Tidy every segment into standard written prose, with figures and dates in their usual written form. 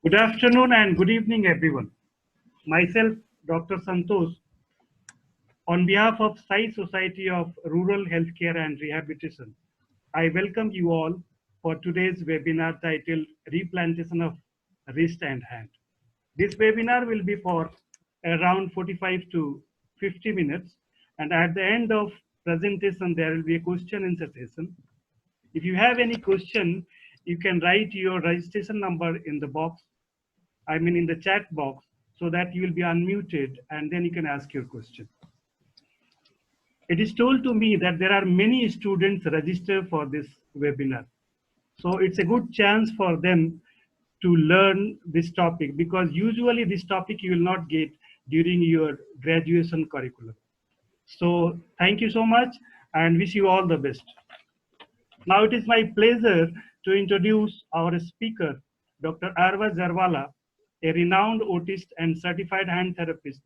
Good afternoon and good evening, everyone. Myself, Dr. Santosh, on behalf of Sai Society of Rural Healthcare and Rehabilitation, I welcome you all for today's webinar titled Replantation of Wrist and Hand. This webinar will be for around 45 to 50 minutes, and at the end of presentation, there will be a question and answer session. If you have any question, you can write your registration number in the box, in the chat box, so that you will be unmuted and then you can ask your question. It is told to me that there are many students registered for this webinar. So it's a good chance for them to learn this topic, because usually this topic you will not get during your graduation curriculum. So thank you so much and wish you all the best. Now it is my pleasure to introduce our speaker, Dr. Arwa Jarwala, a renowned otist and certified hand therapist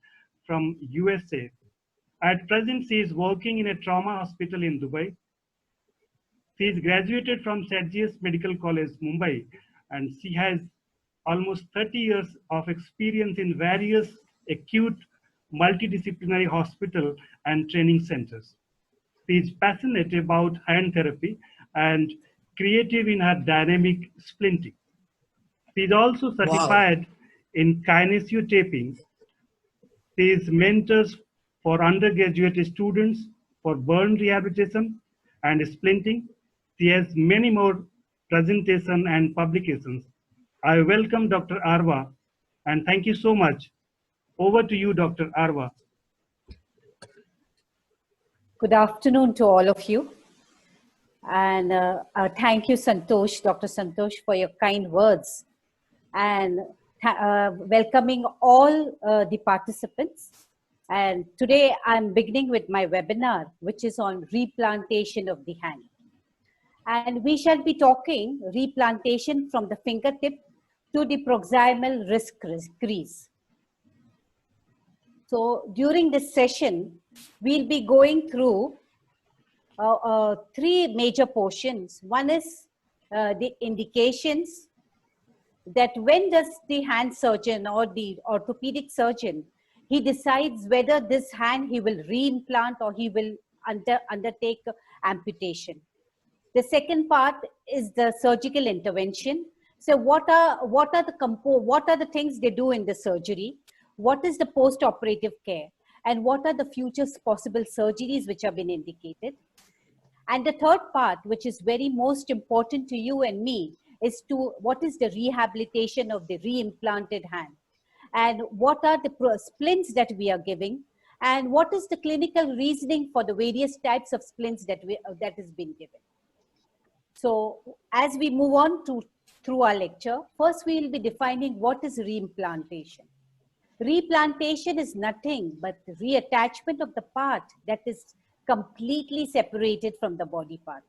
from USA. At present, she is working in a trauma hospital in Dubai. She is graduated from Sergius Medical College, Mumbai, and she has almost 30 years of experience in various acute multidisciplinary hospital and training centers. She is passionate about hand therapy and creative in her dynamic splinting. She is also Wow. certified in kinesiotaping. She is mentors for undergraduate students for burn rehabilitation and splinting. She has many more presentations and publications. I welcome Dr. Arwa and thank you so much. Over to you, Dr. Arwa. Good afternoon to all of you. And thank you, Santosh, Dr. Santosh, for your kind words. And welcoming all the participants. And today I'm beginning with my webinar, which is on replantation of the hand. And we shall be talking replantation from the fingertip to the proximal wrist crease. So during this session, we'll be going through three major portions. One is the indications, that when does the hand surgeon or the orthopedic surgeon, he decides whether this hand he will reimplant or he will undertake amputation. The second part is the surgical intervention. So what are the things they do in the surgery? What is the post-operative care? And what are the future possible surgeries which have been indicated? And the third part, which is very most important to you and me, is to what is the rehabilitation of the reimplanted hand? And what are the splints that we are giving? And what is the clinical reasoning for the various types of splints that has been given? So as we move on through our lecture, first we will be defining what is reimplantation. Replantation is nothing but the reattachment of the part that is completely separated from the body part.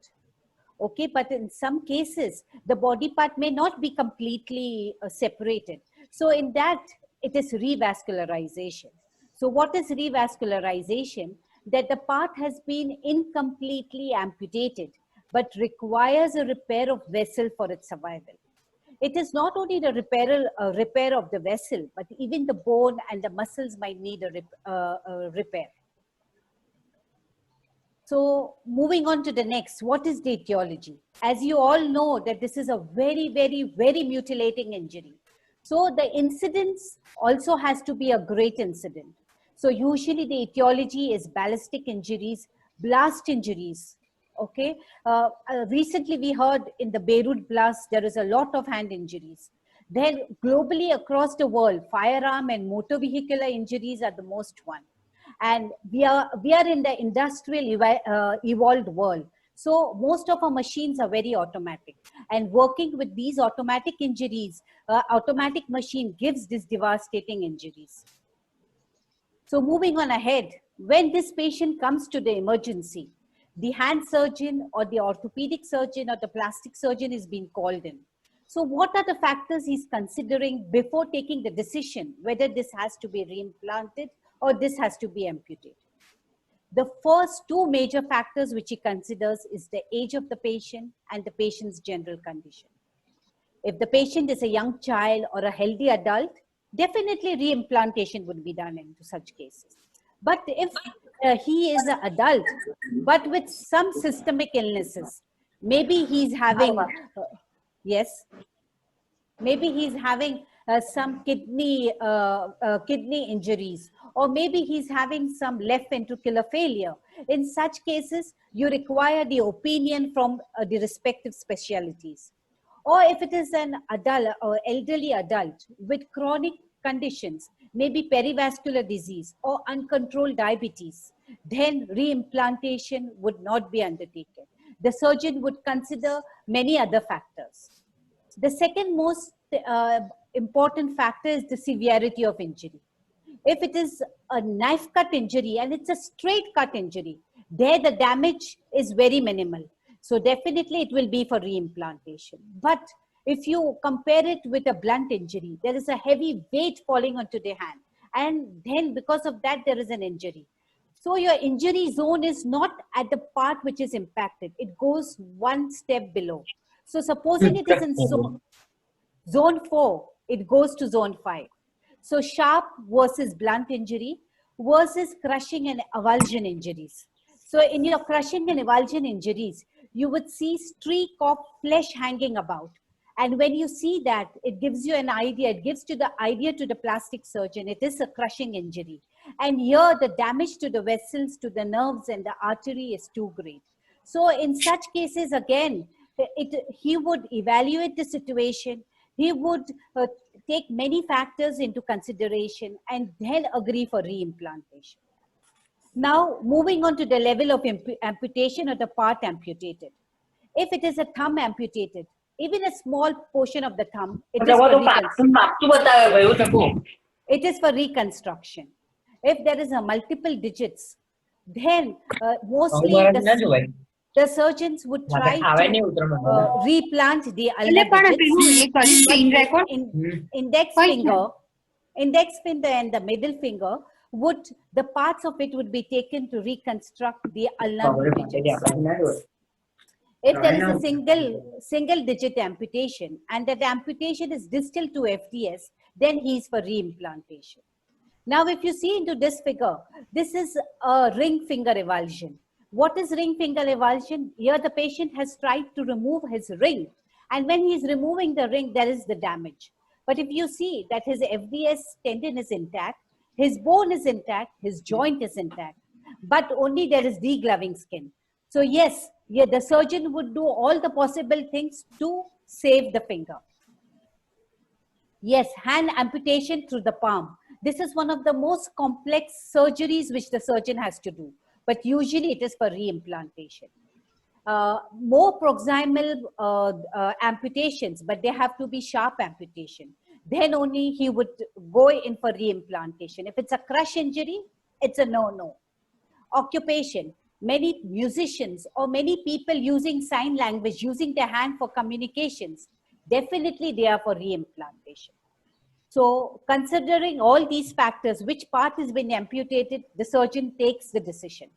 Okay, but in some cases, the body part may not be completely separated. So in that, it is revascularization. So what is revascularization? That the part has been incompletely amputated, but requires a repair of vessel for its survival. It is not only the repair of the vessel, but even the bone and the muscles might need a repair. So moving on to the next, what is the etiology? As you all know that this is a very, very, very mutilating injury. So the incidence also has to be a great incident. So usually the etiology is ballistic injuries, blast injuries. Okay. Recently we heard in the Beirut blast, there is a lot of hand injuries. Then globally across the world, firearm and motor vehicular injuries are the most one. And we are in the industrial evolved world. So most of our machines are very automatic, and working with these automatic injuries, automatic machine gives these devastating injuries. So moving on ahead, when this patient comes to the emergency, the hand surgeon or the orthopedic surgeon or the plastic surgeon is being called in. So what are the factors he's considering before taking the decision whether this has to be reimplanted or this has to be amputated? The first two major factors which he considers is the age of the patient and the patient's general condition. If the patient is a young child or a healthy adult, definitely reimplantation would be done in such cases. But if he is an adult, but with some systemic illnesses, maybe he's having, yes, maybe he's having some kidney injuries, or maybe he's having some left ventricular failure. In such cases, you require the opinion from the respective specialties. Or if it is an adult or elderly adult with chronic conditions, maybe perivascular disease or uncontrolled diabetes, then reimplantation would not be undertaken. The surgeon would consider many other factors. The second most important factor is the severity of injury. If it is a knife cut injury and it's a straight cut injury, there the damage is very minimal. So definitely it will be for reimplantation. But if you compare it with a blunt injury, there is a heavy weight falling onto the hand. And then because of that, there is an injury. So your injury zone is not at the part which is impacted. It goes one step below. So supposing it is in zone 4, it goes to zone 5. So sharp versus blunt injury versus crushing and avulsion injuries. So in your crushing and avulsion injuries, you would see streak of flesh hanging about. And when you see that, it gives you an idea, it gives to the idea to the plastic surgeon, it is a crushing injury. And here the damage to the vessels, to the nerves and the artery is too great. So in such cases, again, he would evaluate the situation, he would take many factors into consideration and then agree for reimplantation. Now, moving on to the level of amputation or the part amputated. If it is a thumb amputated, even a small portion of the thumb, it is for reconstruction. If there is a multiple digits, then mostly the surgeons would try to replant the ulnar digits. Index finger and the middle finger would, the parts of it would be taken to reconstruct the ulnar digits. If there is a single digit amputation and that amputation is distal to FDS, then he is for reimplantation. Now, if you see into this figure, this is a ring finger avulsion. What is ring finger avulsion? Here the patient has tried to remove his ring, and when he is removing the ring, there is the damage. But if you see that his FDS tendon is intact, his bone is intact, his joint is intact, but only there is degloving skin. So yes, the surgeon would do all the possible things to save the finger. Yes, hand amputation through the palm. This is one of the most complex surgeries which the surgeon has to do, but usually it is for reimplantation. More proximal amputations, but they have to be sharp amputation. Then only he would go in for reimplantation. If it's a crush injury, it's a no-no. Occupation. Many musicians or many people using sign language, using their hand for communications, definitely they are for reimplantation. So considering all these factors, which part has been amputated, the surgeon takes the decision.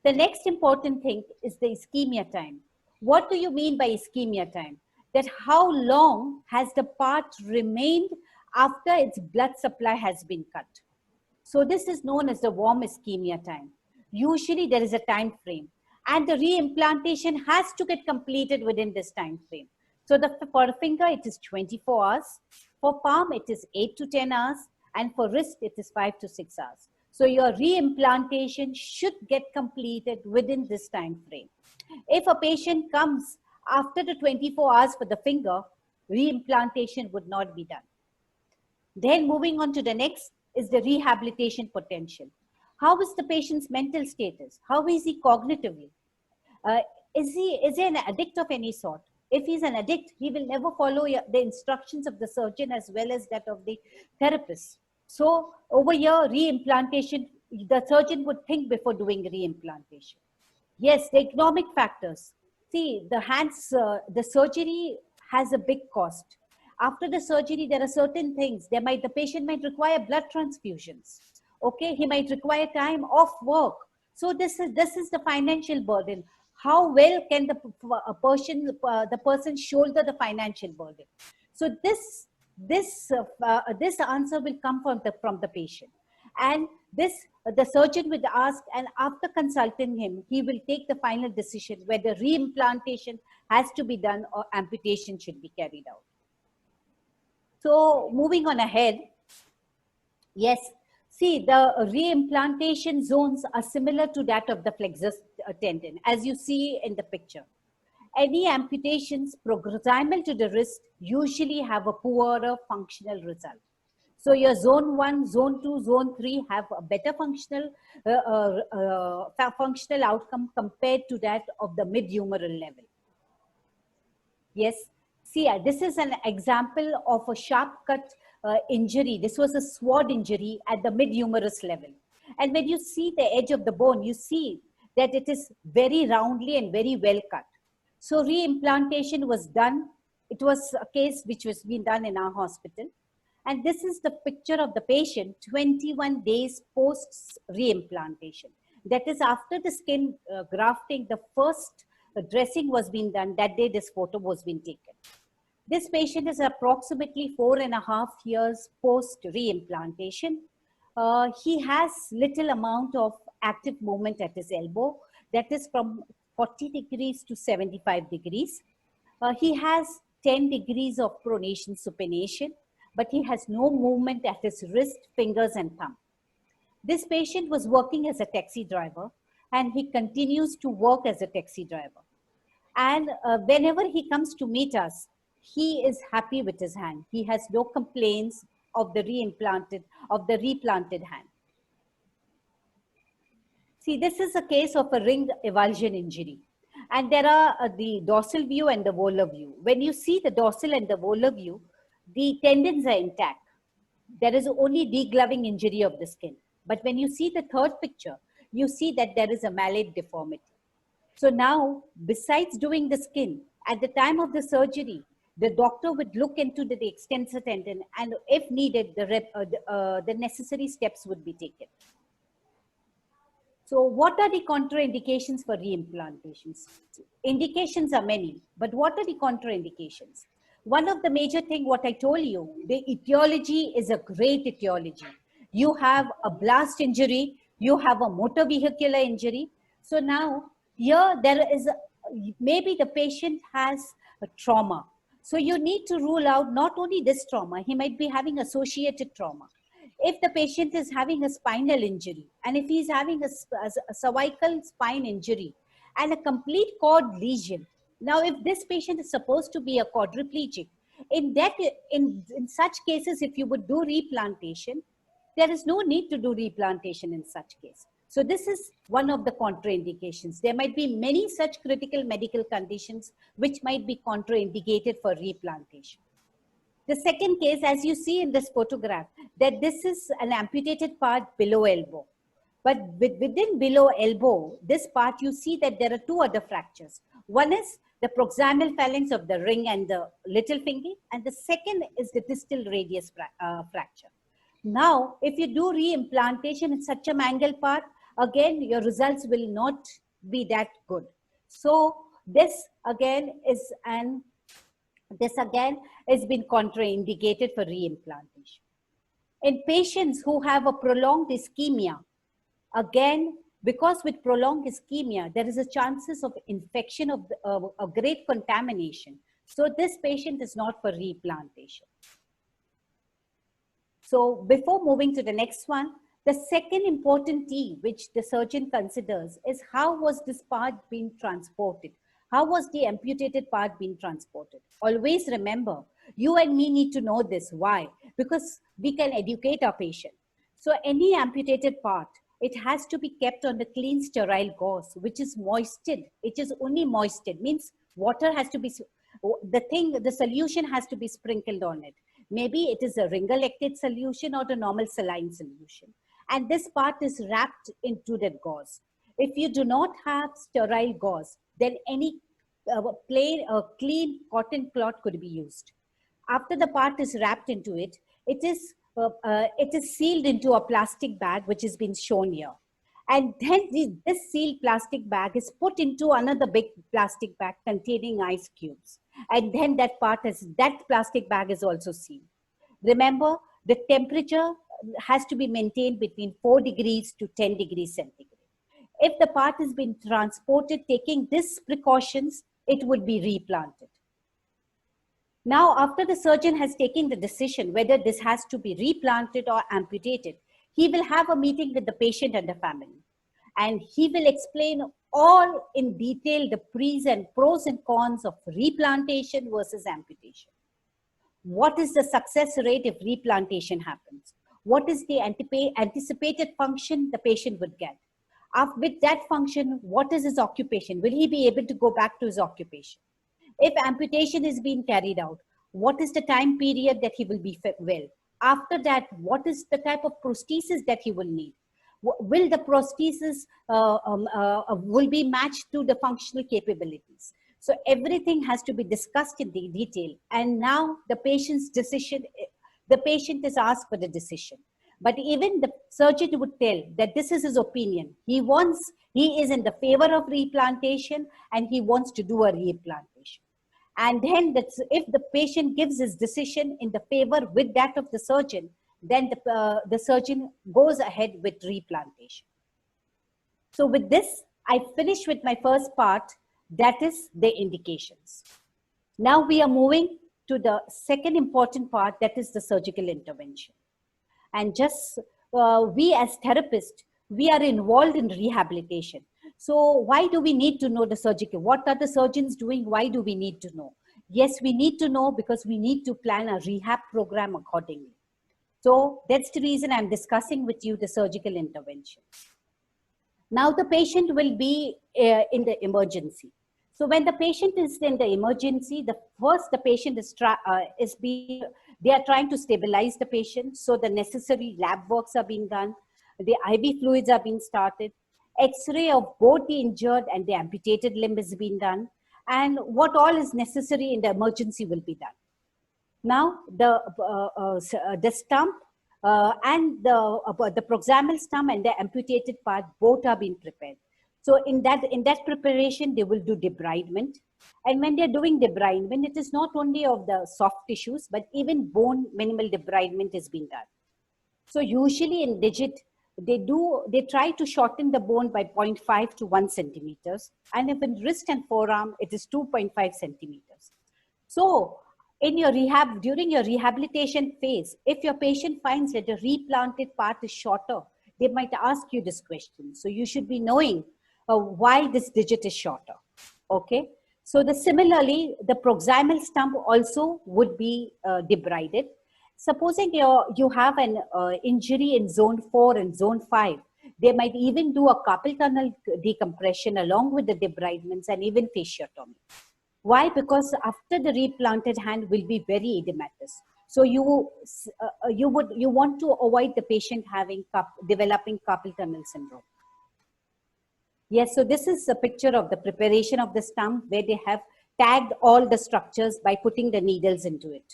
The next important thing is the ischemia time. What do you mean by ischemia time? That how long has the part remained after its blood supply has been cut. So this is known as the warm ischemia time. Usually there is a time frame and the reimplantation has to get completed within this time frame. So for a finger, it is 24 hours. For palm, it is 8 to 10 hours. And for wrist, it is 5 to 6 hours. So your reimplantation should get completed within this time frame. If a patient comes after the 24 hours for the finger, reimplantation would not be done. Then moving on to the next is the rehabilitation potential. How is the patient's mental status? How is he cognitively? Is he an addict of any sort? If he's an addict, he will never follow the instructions of the surgeon as well as that of the therapist. So over here, reimplantation, the surgeon would think before doing reimplantation. Yes, the economic factors. See, the surgery has a big cost. After the surgery, there are certain things. The patient might require blood transfusions. Okay, he might require time off work. So this is the financial burden. how well can the person shoulder the financial burden. So this answer will come from the patient, and this the surgeon will ask, and after consulting him, he will take the final decision whether reimplantation has to be done or amputation should be carried out. So moving on ahead, yes, see, the reimplantation zones are similar to that of the flexor tendon, as you see in the picture. Any amputations proximal to the wrist usually have a poorer functional result. So your zone 1, zone 2, zone 3 have a better functional outcome compared to that of the mid-humeral level. Yes, see, this is an example of a sharp cut injury. This was a sword injury at the mid-humerus level. And when you see the edge of the bone, you see that it is very roundly and very well cut. So reimplantation was done. It was a case which was being done in our hospital. And this is the picture of the patient 21 days post reimplantation. That is after the skin grafting, the first dressing was being done. That day this photo was being taken. This patient is approximately 4.5 years post reimplantation. He has little amount of active movement at his elbow. That is from 40 degrees to 75 degrees. He has 10 degrees of pronation supination, but he has no movement at his wrist, fingers, and thumb. This patient was working as a taxi driver, and he continues to work as a taxi driver. And whenever he comes to meet us, he is happy with his hand. He has no complaints of the replanted hand. See, this is a case of a ring avulsion injury. And there are the dorsal view and the volar view. When you see the dorsal and the volar view, the tendons are intact. There is only degloving injury of the skin. But when you see the third picture, you see that there is a malate deformity. So now, besides doing the skin, at the time of the surgery, the doctor would look into the extensor tendon, and if needed, the necessary steps would be taken. So what are the contraindications for reimplantations? Indications are many, but what are the contraindications? One of the major thing, what I told you, the etiology is a great etiology. You have a blast injury, you have a motor vehicular injury. So now here there is, maybe the patient has a trauma. So you need to rule out not only this trauma, he might be having associated trauma. If the patient is having a spinal injury, and if he's having a cervical spine injury and a complete cord lesion, now if this patient is supposed to be a quadriplegic, in such cases, if you would do replantation, there is no need to do replantation in such case. So this is one of the contraindications. There might be many such critical medical conditions which might be contraindicated for replantation. The second case, as you see in this photograph, that this is an amputated part below elbow. But within below elbow, this part, you see that there are two other fractures. One is the proximal phalanx of the ring and the little finger, and the second is the distal radius fracture. Now, if you do reimplantation in such a mangled part, again, your results will not be that good. So this again has been contraindicated for reimplantation. In patients who have a prolonged ischemia, again, because with prolonged ischemia, there is a chances of infection of great contamination. So this patient is not for replantation. So before moving to the next one, the second important T which the surgeon considers is how was this part being transported? How was the amputated part being transported? Always remember, you and me need to know this. Why? Because we can educate our patient. So any amputated part, it has to be kept on the clean sterile gauze, which is moistened. It is only moistened, means water has to be, the solution has to be sprinkled on it. Maybe it is a ringer-lactate solution or the normal saline solution. And this part is wrapped into that gauze. If you do not have sterile gauze, then any clean cotton cloth could be used. After the part is wrapped into it, it is sealed into a plastic bag, which has been shown here. And then this sealed plastic bag is put into another big plastic bag containing ice cubes. And then that plastic bag is also sealed. Remember, the temperature has to be maintained between 4 degrees to 10 degrees centigrade. If the part has been transported taking these precautions, it would be replanted. Now, after the surgeon has taken the decision whether this has to be replanted or amputated, he will have a meeting with the patient and the family. And he will explain all in detail the pros and cons of replantation versus amputation. What is the success rate if replantation happens? What is the anticipated function the patient would get? With that function, what is his occupation? Will he be able to go back to his occupation? If amputation is being carried out, what is the time period that he will be well? After that, what is the type of prosthesis that he will need? Will the prosthesis will be matched to the functional capabilities? So everything has to be discussed in the detail. And now the patient's decision, the patient is asked for the decision. But even the surgeon would tell that this is his opinion. He is in the favor of replantation and he wants to do a replantation. And then if the patient gives his decision in the favor with that of the surgeon, then the surgeon goes ahead with replantation. So with this, I finish with my first part, that is the indications. Now we are moving to the second important part, that is the surgical intervention. And we as therapists, we are involved in rehabilitation. So why do we need to know the surgical? What are the surgeons doing? Why do we need to know? Yes, we need to know because we need to plan a rehab program accordingly. So that's the reason I'm discussing with you the surgical intervention. Now the patient will be in the emergency. So when the patient is in the emergency, the patient they are trying to stabilize the patient. So the necessary lab works are being done. The IV fluids are being started. X-ray of both the injured and the amputated limb is being done. And what all is necessary in the emergency will be done. Now the stump and the proximal stump and the amputated part, both are being prepared. So in that preparation, they will do debridement. And when they're doing debridement, it is not only of the soft tissues, but even bone minimal debridement is being done. So usually in digit, they try to shorten the bone by 0.5 to 1 centimeters. And if in wrist and forearm, it is 2.5 centimeters. So during your rehabilitation phase, if your patient finds that the replanted part is shorter, they might ask you this question. So you should be knowing why this digit is shorter. Okay. So similarly, the proximal stump also would be debrided. Supposing you have an injury in zone 4 and zone 5, they might even do a carpal tunnel decompression along with the debridements and even fasciotomy. Why? Because after the replanted hand will be very edematous. So you want to avoid the patient developing carpal tunnel syndrome. Yes, so this is a picture of the preparation of the stump where they have tagged all the structures by putting the needles into it.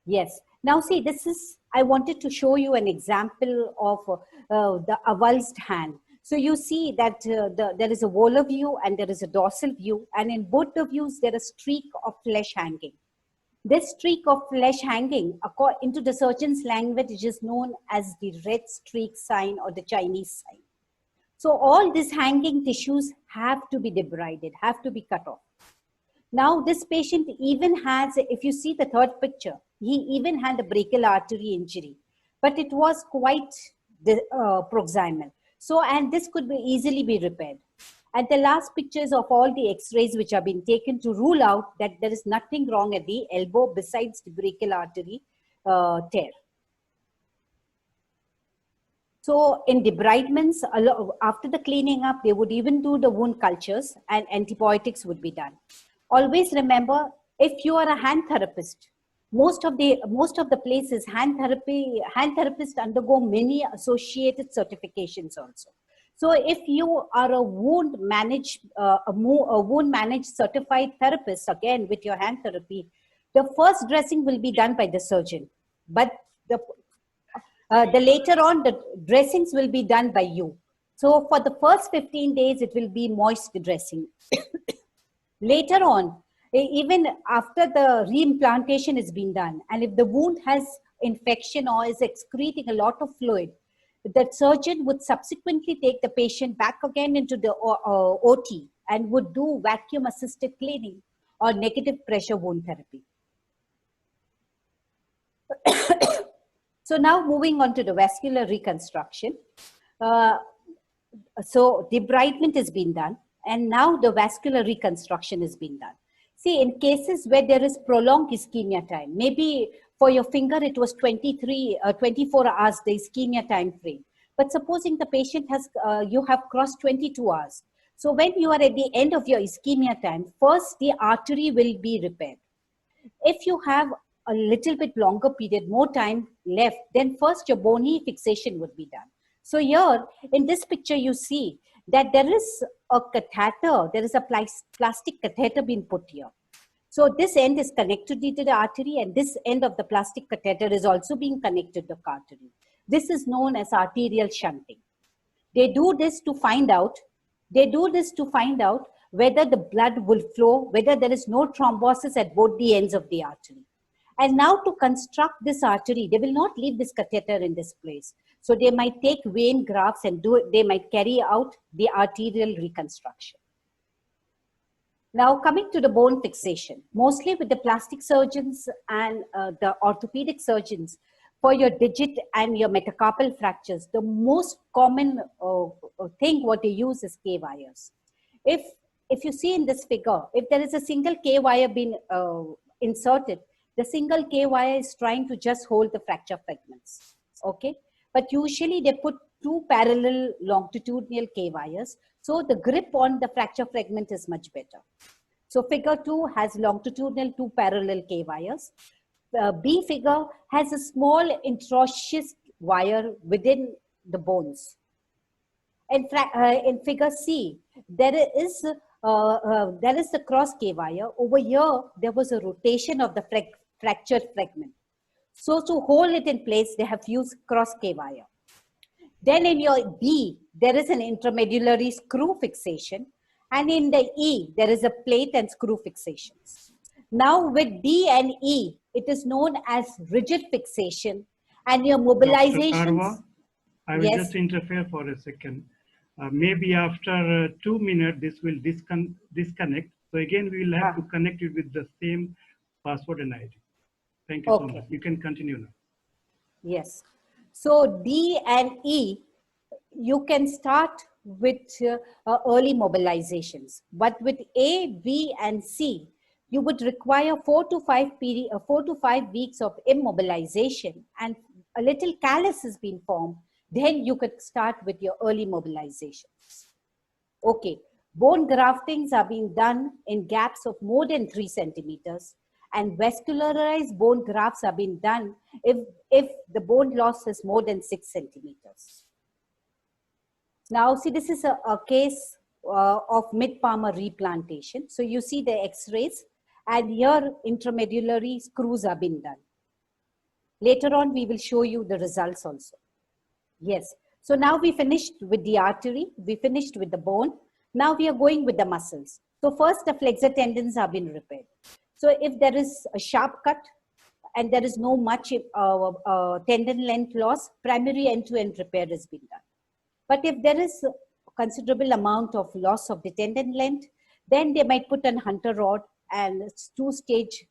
Yes. Now see, I wanted to show you an example of the avulsed hand. So you see that there is a volar view and there is a dorsal view, and in both the views there is a streak of flesh hanging. This streak of flesh hanging, into the surgeon's language, is known as the red streak sign or the Chinese sign. So all these hanging tissues have to be debrided, have to be cut off. Now this patient even has, if you see the third picture, he even had a brachial artery injury, but it was quite proximal. So, and this could easily be repaired. And the last pictures of all the x-rays which have been taken to rule out that there is nothing wrong at the elbow besides the brachial artery tear. So in debridements, after the cleaning up, they would even do the wound cultures and antibiotics would be done. Always remember, if you are a hand therapist, most of the places hand therapists undergo many associated certifications also. So if you are a wound managed certified therapist, again with your hand therapy, the first dressing will be done by the surgeon, but the later on the dressings will be done by you. So for the first 15 days, it will be moist dressing. Later on, even after the reimplantation has been done, and if the wound has infection or is excreting a lot of fluid, the surgeon would subsequently take the patient back again into the OT and would do vacuum assisted cleaning or negative pressure wound therapy. So now moving on to the vascular reconstruction. So debridement has been done, and now the vascular reconstruction has been done. See, in cases where there is prolonged ischemia time, maybe for your finger it was 24 hours, the ischemia time frame. But supposing the patient has, you have crossed 22 hours. So when you are at the end of your ischemia time, first the artery will be repaired. If you have a little bit longer period, more time left, then first your bony fixation would be done. So here in this picture, you see that there is a catheter, there is a plastic catheter being put here. So this end is connected to the artery, and this end of the plastic catheter is also being connected to the artery. This is known as arterial shunting. They do this to find out whether the blood will flow, whether there is no thrombosis at both the ends of the artery. And now to construct this artery, they will not leave this catheter in this place. So they might take vein grafts and they might carry out the arterial reconstruction. Now coming to the bone fixation, mostly with the plastic surgeons and the orthopedic surgeons, for your digit and your metacarpal fractures, the most common thing what they use is K-wires. If you see in this figure, if there is a single K-wire being inserted, the single K-wire is trying to just hold the fracture fragments, okay? But usually they put two parallel longitudinal K-wires, so the grip on the fracture fragment is much better. So figure 2 has longitudinal two parallel K-wires. B figure has a small interosseous wire within the bones. And in figure C, there is the cross K-wire. Over here, there was a rotation of the fractured fragment. So to hold it in place, they have used cross K-wire. Then in your B, there is an intramedullary screw fixation. And in the E, there is a plate and screw fixations. Now with D and E, it is known as rigid fixation, and your mobilizations. Dr. Arwa, I will just interfere for a second. Maybe after 2 minutes, this will disconnect. So again, we will have to connect it with the same password and ID. Thank you so much. You can continue now. Yes. So D and E, you can start with early mobilizations. But with A, B, and C, you would require 4 to 5 weeks of immobilization, and a little callus has been formed. Then you could start with your early mobilizations. Okay, bone graftings are being done in gaps of more than 3 centimeters, and vascularized bone grafts are being done if the bone loss is more than 6 centimeters. Now, see, this is a case of mid-palmar replantation. So you see the X-rays, and here intramedullary screws are being done. Later on, we will show you the results also. Yes. So now we finished with the artery, we finished with the bone. Now we are going with the muscles. So first, the flexor tendons have been repaired. So if there is a sharp cut and there is no much tendon length loss, primary end-to-end repair has been done. But if there is a considerable amount of loss of the tendon length, then they might put an Hunter rod and 2-stage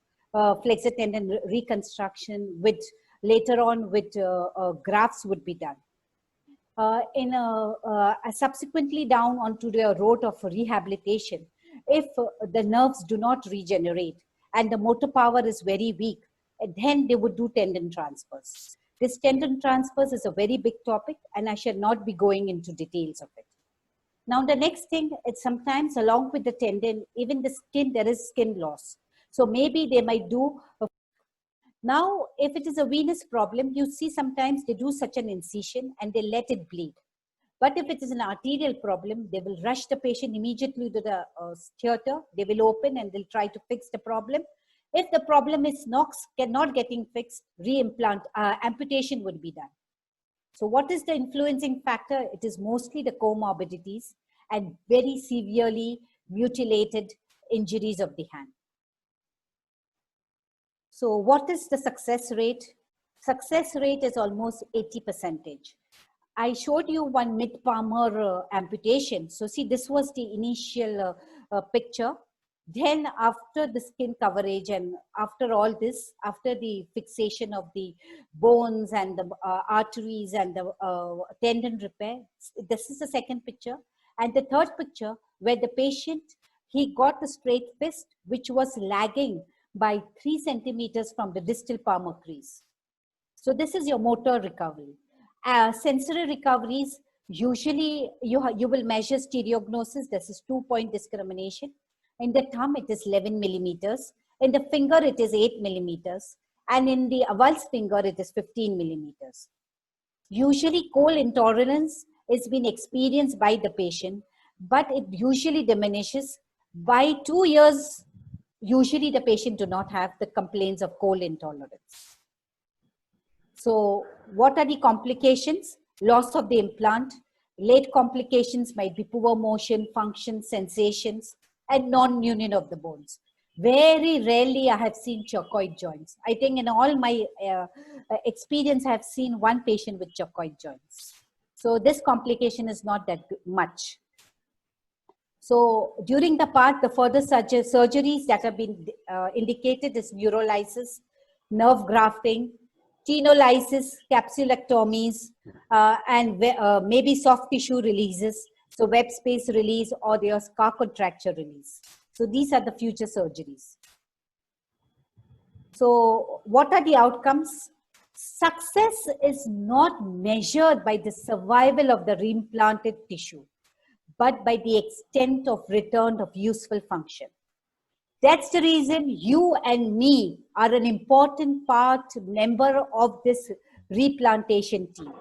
flexor tendon reconstruction, with later on with grafts would be done. Subsequently down onto the road of rehabilitation, if the nerves do not regenerate and the motor power is very weak, then they would do tendon transfers. This tendon transfers is a very big topic, and I shall not be going into details of it. Now, the next thing is sometimes along with the tendon, even the skin, there is skin loss. So maybe they might do. Now, if it is a venous problem, you see sometimes they do such an incision and they let it bleed. But if it is an arterial problem, they will rush the patient immediately to the theater. They will open and they'll try to fix the problem. If the problem is not getting fixed, amputation would be done. So what is the influencing factor? It is mostly the comorbidities and very severely mutilated injuries of the hand. So what is the success rate? Success rate is almost 80%. I showed you one mid-palmar amputation. So see, this was the initial picture. Then after the skin coverage and after all this, after the fixation of the bones and the arteries and the tendon repair, this is the second picture. And the third picture where the patient, he got a straight fist, which was lagging by 3 centimeters from the distal palmar crease. So this is your motor recovery. Sensory recoveries, usually you will measure stereognosis. This is 2-point discrimination. In the thumb, it is 11 millimeters. In the finger, it is 8 millimeters. And in the avulse finger, it is 15 millimeters. Usually, cold intolerance is being experienced by the patient, but it usually diminishes. By 2 years, usually the patient do not have the complaints of cold intolerance. So what are the complications? Loss of the implant. Late complications might be poor motion, function, sensations, and non-union of the bones. Very rarely I have seen charcoid joints. I think in all my experience, I have seen one patient with charcoid joints. So this complication is not that much. So during the part, the further surgeries that have been indicated is neurolysis, nerve grafting, tenolysis, capsulectomies, and maybe soft tissue releases, so web space release or their scar contracture release. So these are the future surgeries. So what are the outcomes? Success is not measured by the survival of the reimplanted tissue, but by the extent of return of useful function. That's the reason you and me are an important member of this replantation team.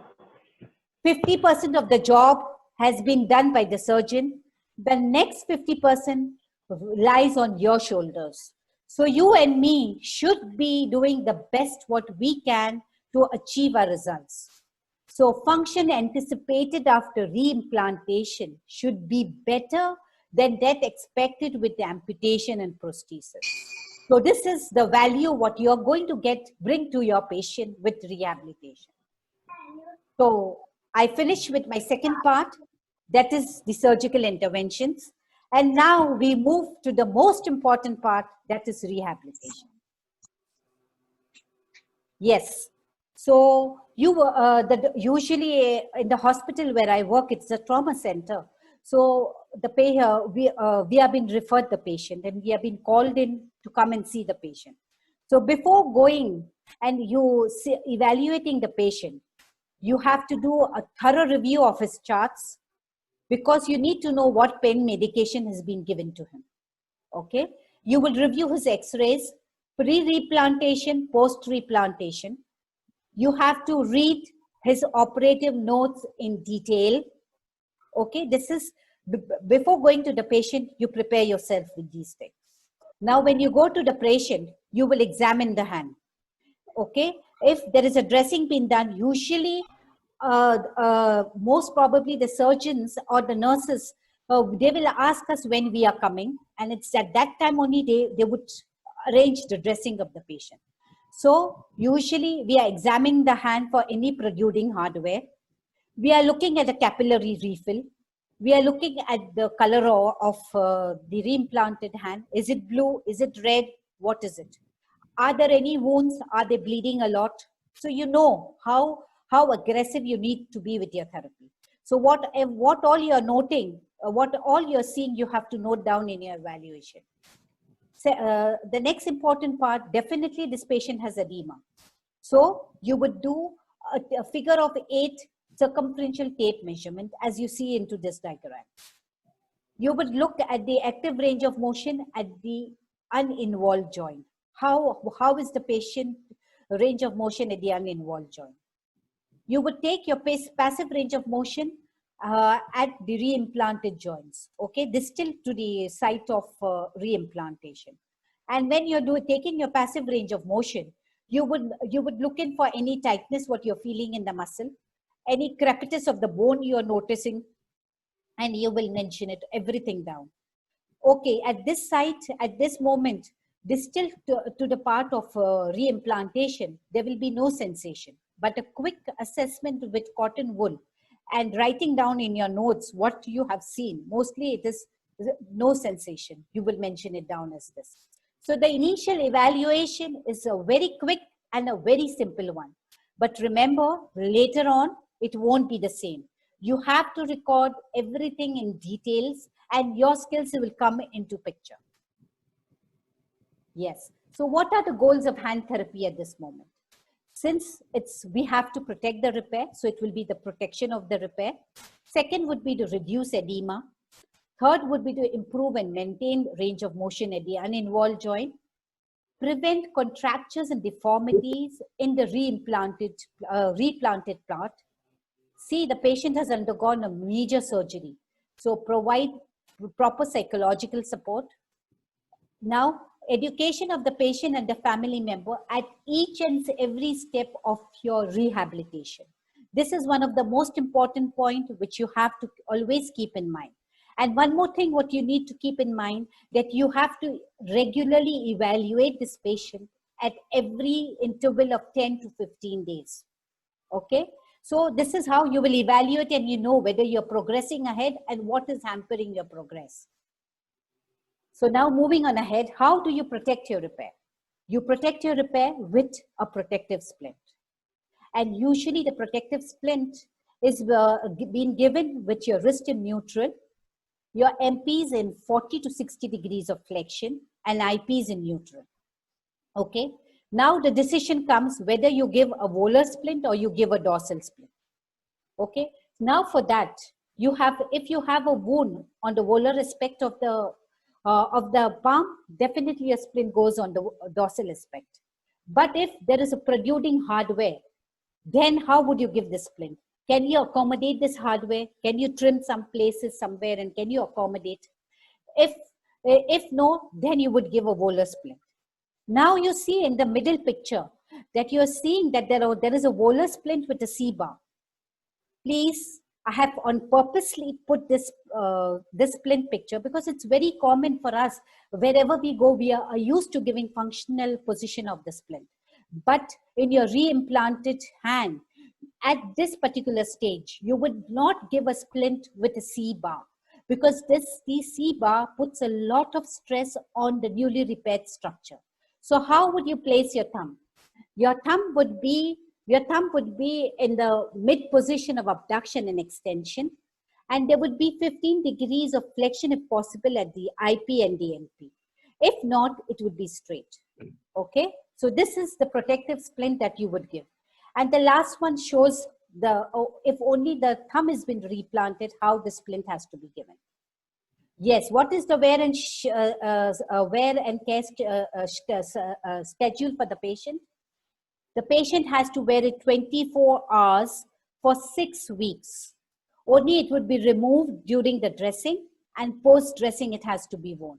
50% of the job has been done by the surgeon. The next 50% lies on your shoulders. So you and me should be doing the best what we can to achieve our results. So function anticipated after reimplantation should be better than that expected with the amputation and prosthesis. So this is the value what you're going to bring to your patient with rehabilitation. So I finish with my second part, that is the surgical interventions. And now we move to the most important part, that is rehabilitation. Yes. So usually in the hospital where I work, it's a trauma center. So we have been referred the patient and we have been called in to come and see the patient. So before going and evaluating the patient, you have to do a thorough review of his charts because you need to know what pain medication has been given to him. Okay. You will review his x-rays, pre-replantation, post-replantation. You have to read his operative notes in detail. Okay, this is before going to the patient, you prepare yourself with these things. Now, when you go to the patient, you will examine the hand. Okay, if there is a dressing being done, usually, most probably the surgeons or the nurses, they will ask us when we are coming, and it's at that time only they would arrange the dressing of the patient. So usually we are examining the hand for any protruding hardware. We are looking at the capillary refill. We are looking at the color of the reimplanted hand. Is it blue? Is it red? What is it? Are there any wounds? Are they bleeding a lot? So you know how aggressive you need to be with your therapy. So what all you are noting, what all you're seeing, you have to note down in your evaluation. So, the next important part, definitely this patient has edema. So you would do a figure of 8 circumferential tape measurement as you see into this diagram. You would look at the active range of motion at the uninvolved joint. How is the patient range of motion at the uninvolved joint? You would take your passive range of motion at the reimplanted joints, okay, distal to the site of reimplantation. And when you're taking your passive range of motion, you would look in for any tightness what you're feeling in the muscle, any crepitus of the bone you are noticing, and you will mention it, everything down. Okay, at this site, at this moment, distal to the part of reimplantation, there will be no sensation. But a quick assessment with cotton wool and writing down in your notes what you have seen, mostly it is no sensation. You will mention it down as this. So the initial evaluation is a very quick and a very simple one. But remember, later on, it won't be the same. You have to record everything in details and your skills will come into picture. Yes. So what are the goals of hand therapy at this moment? Since we have to protect the repair, so it will be the protection of the repair. Second would be to reduce edema. Third would be to improve and maintain range of motion at the uninvolved joint. Prevent contractures and deformities in the replanted part. See, the patient has undergone a major surgery. So provide proper psychological support. Now, education of the patient and the family member at each and every step of your rehabilitation. This is one of the most important points which you have to always keep in mind. And one more thing, what you need to keep in mind, that you have to regularly evaluate this patient at every interval of 10 to 15 days. Okay? So this is how you will evaluate and you know whether you're progressing ahead and what is hampering your progress. So now moving on ahead, how do you protect your repair? You protect your repair with a protective splint. And usually the protective splint is being given with your wrist in neutral, your MPs in 40 to 60 degrees of flexion, and IPs in neutral. Okay. Now the decision comes whether you give a volar splint or you give a dorsal splint. Okay. Now for that, if you have a wound on the volar aspect of the palm, definitely a splint goes on the dorsal aspect. But if there is a protruding hardware, then how would you give the splint? Can you accommodate this hardware? Can you trim some places somewhere and can you accommodate? If no, then you would give a volar splint. Now you see in the middle picture that you're seeing that there is a volar splint with a C-bar. Please, I have on purposely put this splint picture because it's very common for us. Wherever we go, we are used to giving functional position of the splint. But in your reimplanted hand, at this particular stage, you would not give a splint with a C-bar because the C-bar puts a lot of stress on the newly repaired structure. So how would you place your thumb? Your thumb would be in the mid position of abduction and extension, and there would be 15 degrees of flexion if possible at the IP and the NP. If not, it would be straight. Okay, so this is the protective splint that you would give. And the last one shows if only the thumb has been replanted, how the splint has to be given. Yes, what is the wear and tear schedule for the patient? The patient has to wear it 24 hours for 6 weeks. Only it would be removed during the dressing, and post-dressing it has to be worn.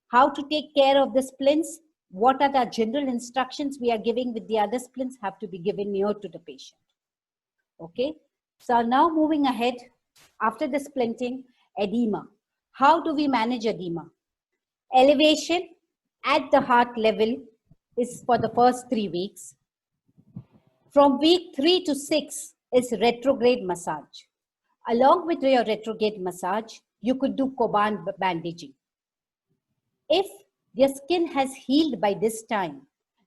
How to take care of the splints? What are the general instructions we are giving with the other splints have to be given near to the patient. Okay, so now moving ahead, after the splinting, edema. How do we manage edema? Elevation at the heart level is for the first 3 weeks. From week 3 to 6 is retrograde massage. Along with your retrograde massage, you could do Coban bandaging. If your skin has healed by this time,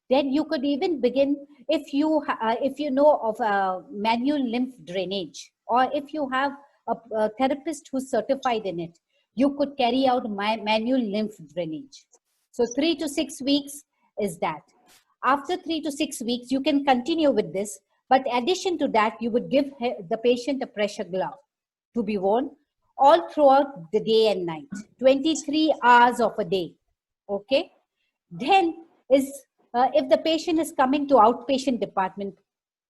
then you could even begin, if you know of a manual lymph drainage, or if you have a therapist who's certified in it, you could carry out manual lymph drainage. So 3 to 6 weeks is that. After 3 to 6 weeks, you can continue with this, but in addition to that, you would give the patient a pressure glove to be worn all throughout the day and night, 23 hours of a day. Okay. Then if the patient is coming to outpatient department,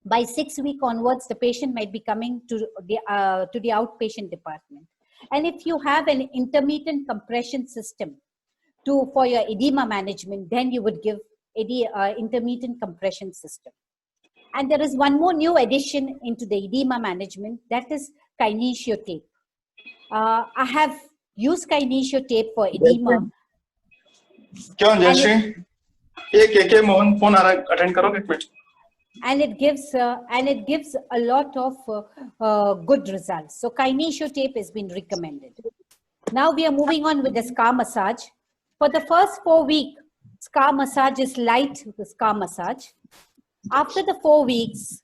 by 6 weeks onwards, the patient might be coming to the outpatient department. And if you have an intermittent compression system for your edema management, then you would give intermittent compression system. And there is one more new addition into the edema management, that is kinesio tape. I have used kinesio tape for edema. क्यों जयश्री? ये के Mohan phone आ रहा है, attend करोगे एक minute? And it gives a lot of good results. So kinesio tape has been recommended. Now we are moving on with the scar massage. For the first 4 weeks, scar massage is light scar massage. After the 4 weeks,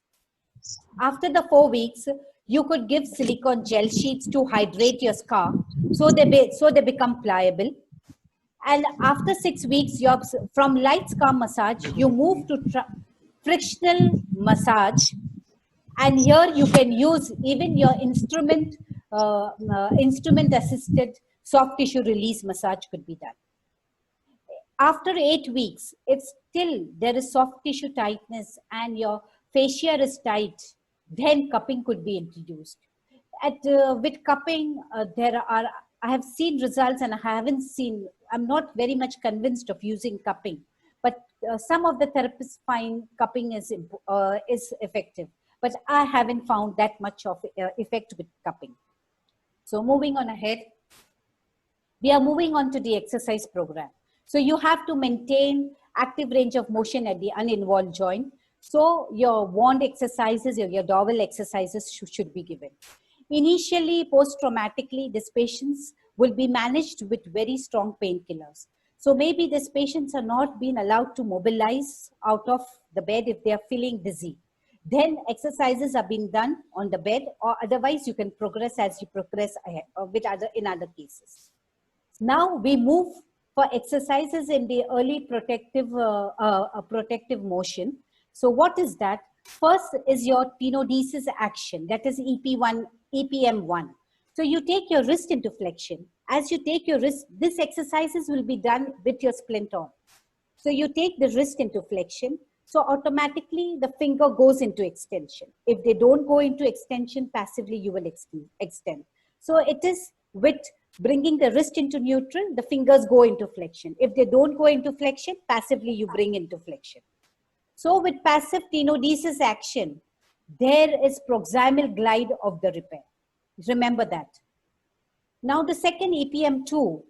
you could give silicone gel sheets to hydrate your scar, so they become pliable. And after 6 weeks, from light scar massage, you move to frictional massage, and here you can use even your instrument assisted soft tissue release massage could be done. After 8 weeks, if still there is soft tissue tightness and your fascia is tight, then cupping could be introduced. With cupping, I have seen results, and I'm not very much convinced of using cupping, but some of the therapists find cupping is effective, but I haven't found that much of effect with cupping. So moving on ahead, we are moving on to the exercise program. So you have to maintain active range of motion at the uninvolved joint. So your wand exercises, your dowel exercises should be given. Initially, post-traumatically, these patients will be managed with very strong painkillers. So maybe these patients are not being allowed to mobilize out of the bed if they are feeling dizzy. Then exercises are being done on the bed, or otherwise you can progress as you progress ahead, in other cases. Now we move for exercises in the early protective motion. So what is that? First is your tenodesis action, that is EPM1. So you take your wrist into flexion. As you take your wrist, this exercises will be done with your splint on. So you take the wrist into flexion. So automatically the finger goes into extension. If they don't go into extension, passively you will extend. So it is with bringing the wrist into neutral, the fingers go into flexion. If they don't go into flexion, passively you bring into flexion. So with passive tenodesis action, there is proximal glide of the repair. Remember that. Now the second EPM2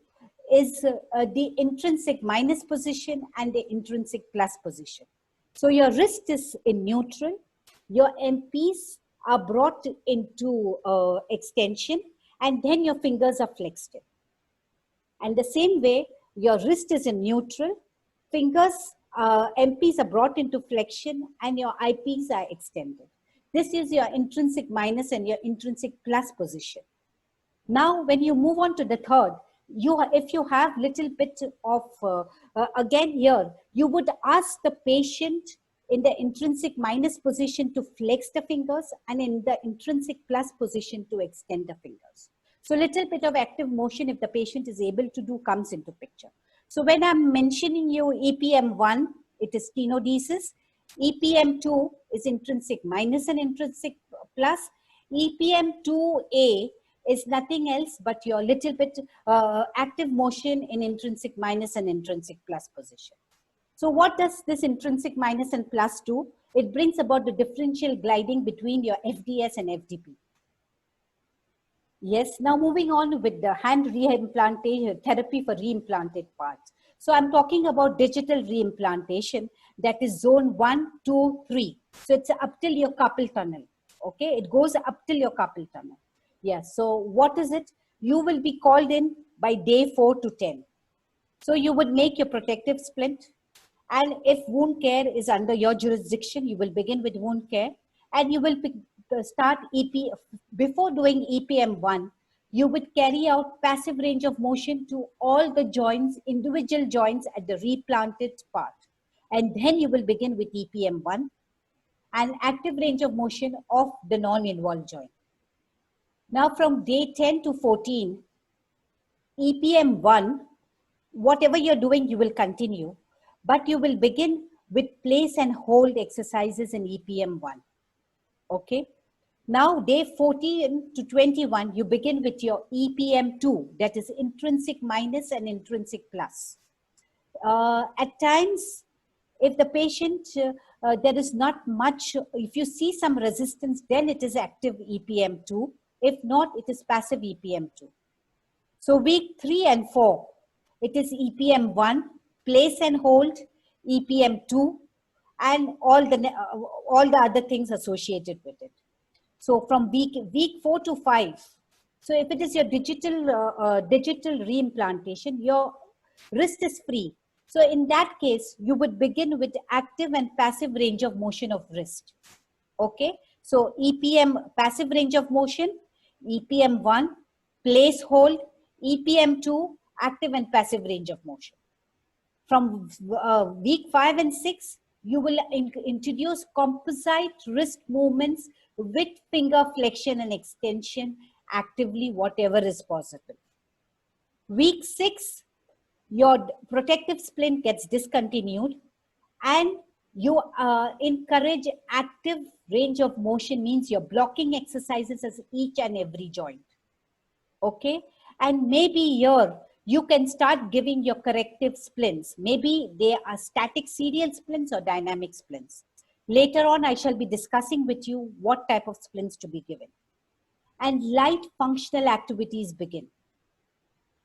is the intrinsic minus position and the intrinsic plus position. So your wrist is in neutral, your MPs are brought into extension, and then your fingers are flexed in. And the same way, your wrist is in neutral, fingers, MPs are brought into flexion, and your IPs are extended. This is your intrinsic minus and your intrinsic plus position. Now, when you move on to the third, if you have little bit of, again here, you would ask the patient in the intrinsic minus position to flex the fingers, and in the intrinsic plus position to extend the fingers. So little bit of active motion, if the patient is able to do, comes into picture. So when I'm mentioning you EPM1, it is tenodesis. EPM2 is intrinsic minus and intrinsic plus. EPM2A is nothing else but your little bit active motion in intrinsic minus and intrinsic plus position. So what does this intrinsic minus and plus do? It brings about the differential gliding between your FDS and FDP. Yes, now moving on with the hand reimplantation therapy for reimplanted parts. So I'm talking about digital reimplantation, that is zone 1, 2, 3. So it's up till your carpal tunnel. Okay, it goes up till your carpal tunnel. Yes, so what is it? You will be called in by day 4 to 10. So you would make your protective splint. And if wound care is under your jurisdiction, you will begin with wound care, and you will start before doing EPM1, you would carry out passive range of motion to all the joints, individual joints at the replanted part. And then you will begin with EPM1 and active range of motion of the non-involved joint. Now from day 10 to 14, EPM1, whatever you're doing, you will continue, but you will begin with place and hold exercises in EPM1. Okay. Now day 14 to 21, you begin with your EPM2, that is intrinsic minus and intrinsic plus. At times, If the patient, there is not much, if you see some resistance, then it is active EPM2. If not, it is passive EPM2. So week 3 and 4, it is EPM1, place and hold, EPM2, and all the other things associated with it. So from week 4 to 5, so if it is your digital reimplantation, your wrist is free. So in that case, you would begin with active and passive range of motion of wrist. Okay, so EPM passive range of motion, EPM1 place hold, EPM2 active and passive range of motion. From week 5 and 6, you will introduce composite wrist movements with finger flexion and extension actively, whatever is possible. Week 6, your protective splint gets discontinued, and you encourage active range of motion, means you're blocking exercises as each and every joint. Okay, and maybe here you can start giving your corrective splints. Maybe they are static serial splints or dynamic splints. Later on, I shall be discussing with you what type of splints to be given. And light functional activities begin.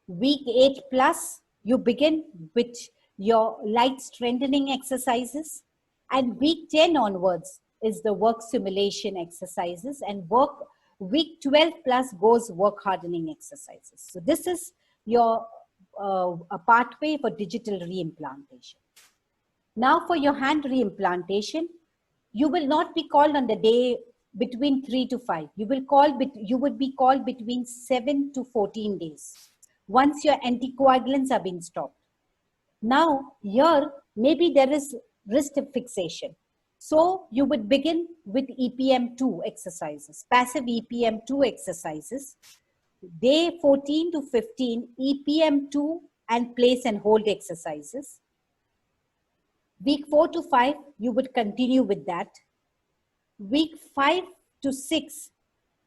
Week 8 plus, you begin with your light strengthening exercises, and week 10 onwards is the work simulation exercises, and week 12 plus goes work hardening exercises. So this is your a pathway for digital reimplantation. Now for your hand reimplantation, you will not be called on the day between 3 to 5. You would be called between 7 to 14 days once your anticoagulants are being stopped. Now here, maybe there is wrist fixation. So you would begin with EPM2 exercises, passive EPM2 exercises. Day 14 to 15, EPM2 and place and hold exercises. Week 4 to 5, you would continue with that. Week 5 to 6,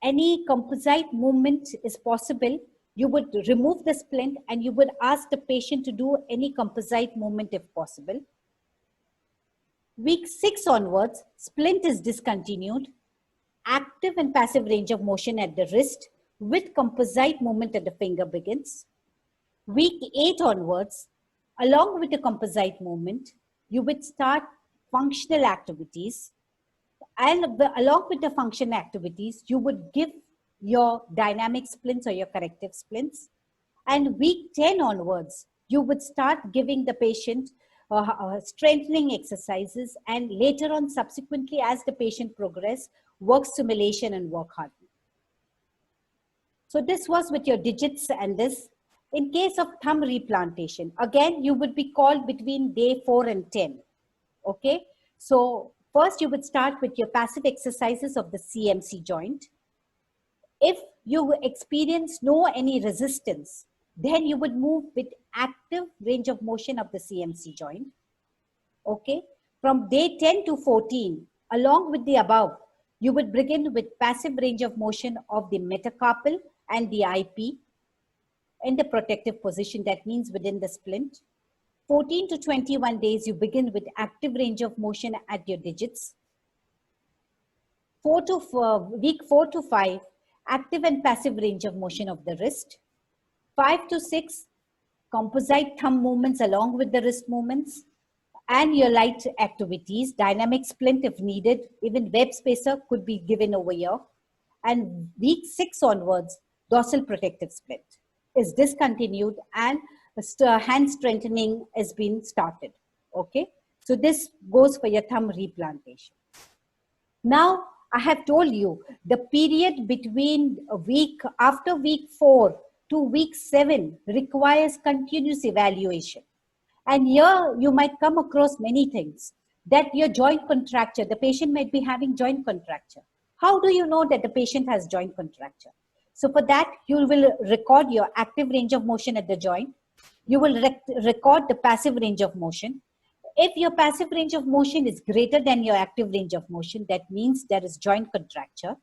any composite movement is possible. You would remove the splint and you would ask the patient to do any composite movement if possible. Week 6 onwards, splint is discontinued. Active and passive range of motion at the wrist with composite movement at the finger begins. Week 8 onwards, along with the composite movement, you would start functional activities. And along with the functional activities, you would give your dynamic splints or your corrective splints. And week 10 onwards, you would start giving the patient strengthening exercises, and later on, subsequently, as the patient progress, work simulation and work hardening. So this was with your digits and this. In case of thumb replantation, again, you would be called between day 4 and 10. Okay, so first you would start with your passive exercises of the CMC joint. If you experience any resistance, then you would move with active range of motion of the CMC joint. Okay, from day 10 to 14, along with the above, you would begin with passive range of motion of the metacarpal and the IP in the protective position, that means within the splint. 14 to 21 days, you begin with active range of motion at your digits. Week 4 to 5, active and passive range of motion of the wrist. 5 to 6, composite thumb movements along with the wrist movements, and your light activities, dynamic splint if needed, even web spacer could be given over here. And week 6 onwards, dorsal protective splint is discontinued and hand strengthening has been started. Okay, so this goes for your thumb replantation. Now, I have told you the period between after week 4 to week 7 requires continuous evaluation. And here you might come across many things, that your joint contracture, the patient might be having joint contracture. How do you know that the patient has joint contracture? So for that, you will record your active range of motion at the joint. You will record the passive range of motion. If your passive range of motion is greater than your active range of motion, that means there is joint contracture.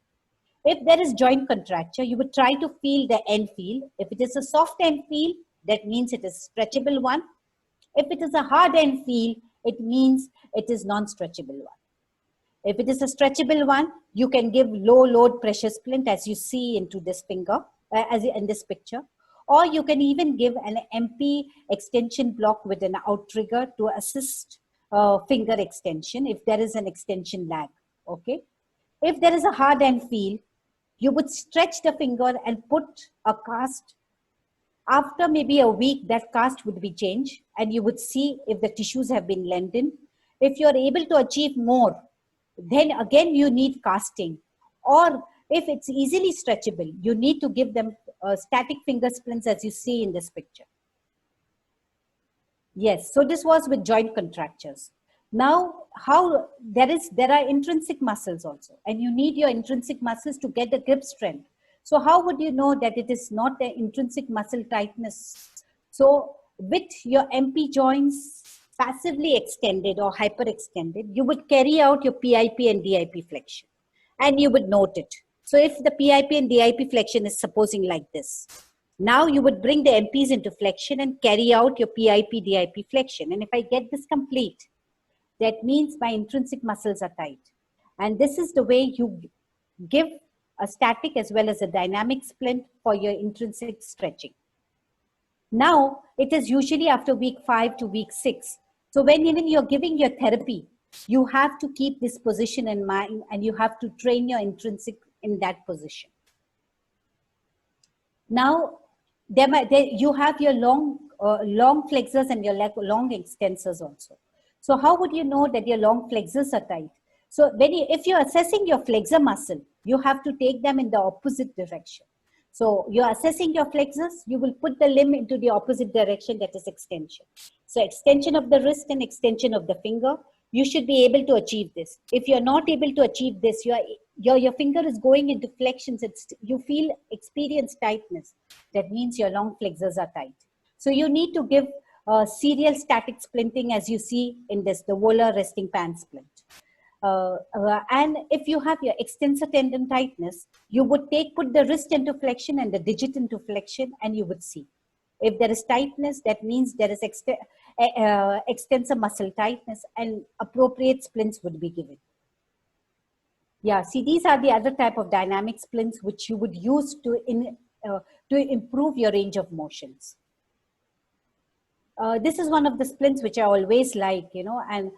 If there is joint contracture, you would try to feel the end feel. If it is a soft end feel, that means it is stretchable one. If it is a hard end feel, it means it is non-stretchable one. If it is a stretchable one, you can give low load pressure splint as you see into this finger, as in this picture. Or you can even give an MP extension block with an outrigger to assist finger extension if there is an extension lag, okay? If there is a hard end feel, you would stretch the finger and put a cast. After maybe a week, that cast would be changed and you would see if the tissues have been lengthened. If you're able to achieve more, then again you need casting. Or if it's easily stretchable, you need to give them static finger splints as you see in this picture. Yes, so this was with joint contractures. Now, how there are intrinsic muscles also, and you need your intrinsic muscles to get the grip strength. So how would you know that it is not the intrinsic muscle tightness? So with your MP joints passively extended or hyperextended, you would carry out your PIP and DIP flexion, and you would note it. So if the PIP and DIP flexion is supposing like this, now you would bring the MPs into flexion and carry out your PIP, DIP flexion. And if I get this complete, that means my intrinsic muscles are tight. And this is the way you give a static as well as a dynamic splint for your intrinsic stretching. Now, it is usually after week 5 to week 6. So when even you're giving your therapy, you have to keep this position in mind and you have to train your intrinsic in that position. Now, you have your long flexors and your long extensors also. So how would you know that your long flexors are tight? So if you're assessing your flexor muscle, you have to take them in the opposite direction. So you're assessing your flexors, you will put the limb into the opposite direction, that is extension. So extension of the wrist and extension of the finger, you should be able to achieve this. If you're not able to achieve this, your finger is going into flexions, you experience tightness. That means your long flexors are tight. So you need to give serial static splinting as you see in this, the volar resting pan splint. And if you have your extensor tendon tightness, you would put the wrist into flexion and the digit into flexion, and you would see. If there is tightness, that means there is extensor muscle tightness, and appropriate splints would be given. Yeah, see, these are the other type of dynamic splints which you would use to improve your range of motions. This is one of the splints which I always like, and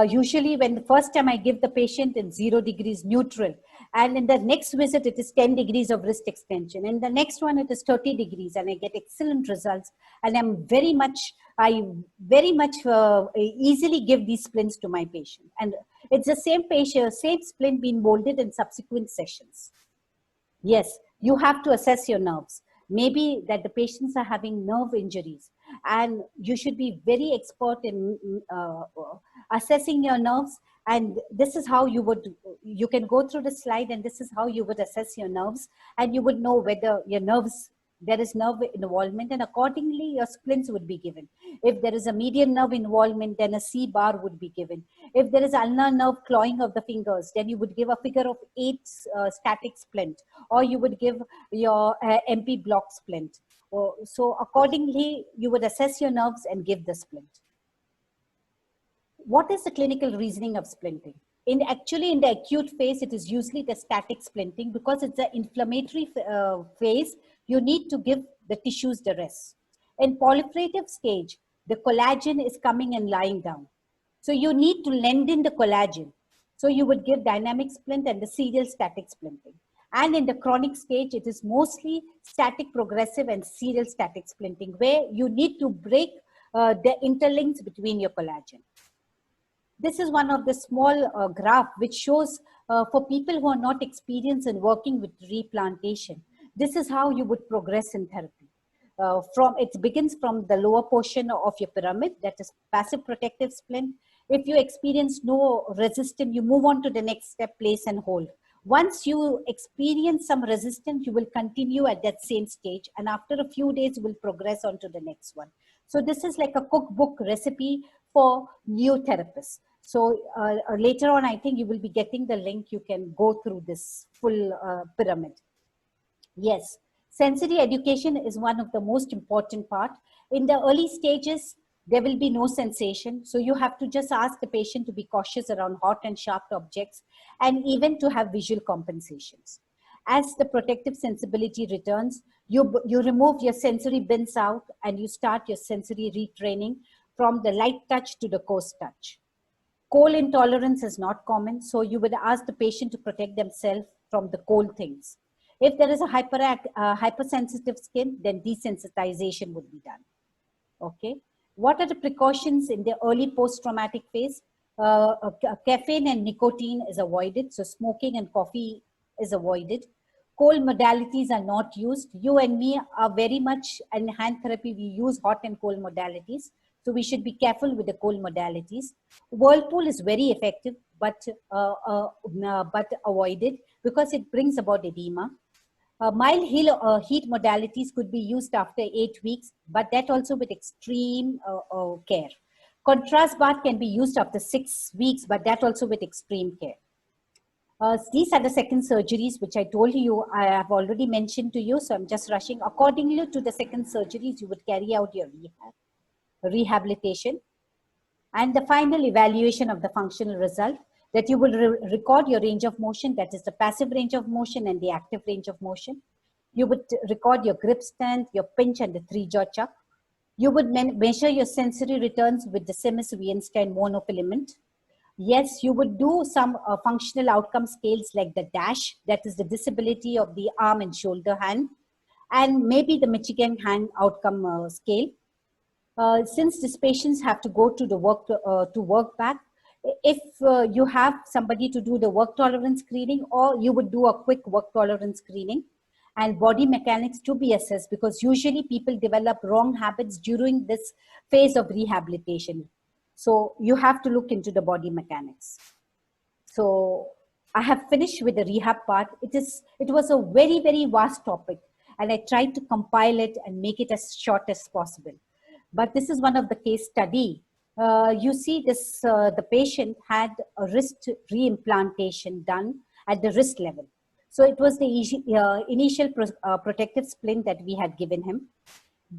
usually when the first time I give the patient in 0 degrees neutral, and in the next visit it is 10 degrees of wrist extension, and the next one it is 30 degrees, and I get excellent results, and I very much easily give these splints to my patient, and it's the same splint being molded in subsequent sessions. Yes, you have to assess your nerves. Maybe that the patients are having nerve injuries, and you should be very expert in assessing your nerves. And this is how you can go through the slide, and this is how you would assess your nerves, and you would know whether your nerves, there is nerve involvement, and accordingly your splints would be given. If there is a median nerve involvement, then a C bar would be given. If there is ulnar nerve clawing of the fingers, then you would give a figure of 8 static splint, or you would give your MP block splint. So accordingly, you would assess your nerves and give the splint. What is the clinical reasoning of splinting? Actually, in the acute phase, it is usually the static splinting, because it's an inflammatory phase. You need to give the tissues the rest. In proliferative stage, the collagen is coming and lying down. So you need to lengthen the collagen. So you would give dynamic splint and the serial static splinting. And in the chronic stage, it is mostly static progressive and serial static splinting, where you need to break the interlinks between your collagen. This is one of the small graph which shows for people who are not experienced in working with replantation, this is how you would progress in therapy. It begins from the lower portion of your pyramid, that is passive protective splint. If you experience no resistance, you move on to the next step, place and hold. Once you experience some resistance, you will continue at that same stage, and after a few days, you will progress on to the next one. So this is like a cookbook recipe for new therapists. So later on, I think you will be getting the link. You can go through this full pyramid. Yes, sensory education is one of the most important part. In the early stages, There will be no sensation. So you have to just ask the patient to be cautious around hot and sharp objects, and even to have visual compensations. As the protective sensibility returns, you remove your sensory bins out and you start your sensory retraining from the light touch to the coarse touch. Cold intolerance is not common, so you would ask the patient to protect themselves from the cold things. If there is a hypersensitive skin, then desensitization would be done. Okay. What are the precautions in the early post-traumatic phase? Caffeine and nicotine is avoided, so smoking and coffee is avoided. Cold modalities are not used. You and me are very much in hand therapy. We use hot and cold modalities. So we should be careful with the cold modalities. Whirlpool is very effective, but avoided because it brings about edema. Mild heat modalities could be used after 8 weeks, but that also with extreme care. Contrast bath can be used after 6 weeks, but that also with extreme care. These are the second surgeries, which I told you, I have already mentioned to you, so I'm just rushing. Accordingly to the second surgeries, you would carry out your rehabilitation. And the final evaluation of the functional result, that you will record your range of motion, that is the passive range of motion and the active range of motion. You would record your grip strength, your pinch and the 3-jaw chuck. You would measure your sensory returns with the Simmons-Weinstein monofilament. Yes, you would do some functional outcome scales like the DASH, that is the disability of the arm and shoulder hand, and maybe the Michigan hand outcome scale. Since these patients have to go to the work back, if you have somebody to do the work tolerance screening, or you would do a quick work tolerance screening, and body mechanics to be assessed, because usually people develop wrong habits during this phase of rehabilitation. So you have to look into the body mechanics. So I have finished with the rehab part. It was a very, very vast topic, and I tried to compile it and make it as short as possible. But this is one of the case study. You see this, the patient had a wrist reimplantation done at the wrist level. So it was the initial protective splint that we had given him.